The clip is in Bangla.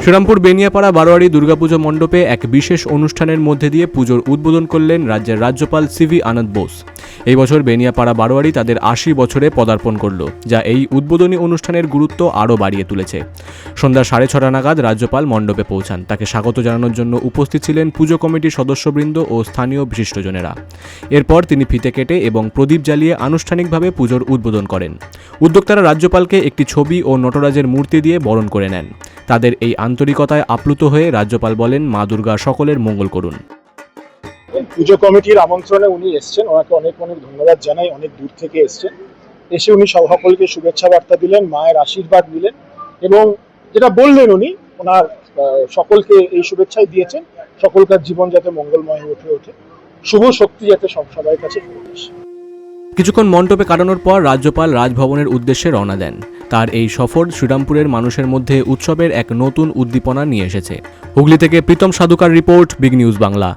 শ্রীরামপুর বেনিয়াপাড়া বারোয়ারি দুর্গাপুজো মণ্ডপে এক বিশেষ অনুষ্ঠানের মধ্যে দিয়ে পুজোর উদ্বোধন করলেন রাজ্যের রাজ্যপাল সিভি আনন্দ বোস। এই বছর বেনিয়াপাড়া বারোয়ারি তাদের ৮০ বছরে পদার্পণ করল, যা এই উদ্বোধনী অনুষ্ঠানের গুরুত্ব আরও বাড়িয়ে তুলেছে। সন্ধ্যা 6:30 নাগাদ রাজ্যপাল মণ্ডপে পৌঁছান। তাকে স্বাগত জানানোর জন্য উপস্থিত ছিলেন পুজো কমিটির সদস্যবৃন্দ ও স্থানীয় বিশিষ্টজনেরা। এরপর তিনি ফিতে কেটে এবং প্রদীপ জ্বালিয়ে আনুষ্ঠানিকভাবে পুজোর উদ্বোধন করেন। উদ্যোক্তারা রাজ্যপালকে একটি ছবি ও নটরাজের মূর্তি দিয়ে বরণ করে নেন। তাদের এই আন্তরিকতায় আপ্লুত হয়ে রাজ্যপাল বলেন, মা দুর্গা সকলের মঙ্গল করুন। পুজো কমিটির আমন্ত্রণে উনি এসছেন, ওনাকে অনেক অনেক ধন্যবাদ জানাই। অনেক দূর থেকে এসছেন, এসে উনি সকলকে শুভেচ্ছা বার্তা দিলেন, মায়ের আশীর্বাদ নিলেন এবং যেটা বললেন উনি ওনার সকলকে এই শুভেচ্ছাই দিয়েছেন, সকলকার জীবন যাতে মঙ্গলময় হয়ে ওঠে, শুভ শক্তি যাতে সবার কাছে পৌঁছে। কিছুক্ষণ মণ্ডপে কাটানোর পর রাজ্যপাল রাজভবনের উদ্দেশ্যে রওনা দেন। তার এই সফর শ্রীরামপুরের মানুষের মধ্যে উৎসবের এক নতুন উদ্দীপনা নিয়ে এসেছে। হুগলি থেকে Pritam Sadhukar report, big news Bangla.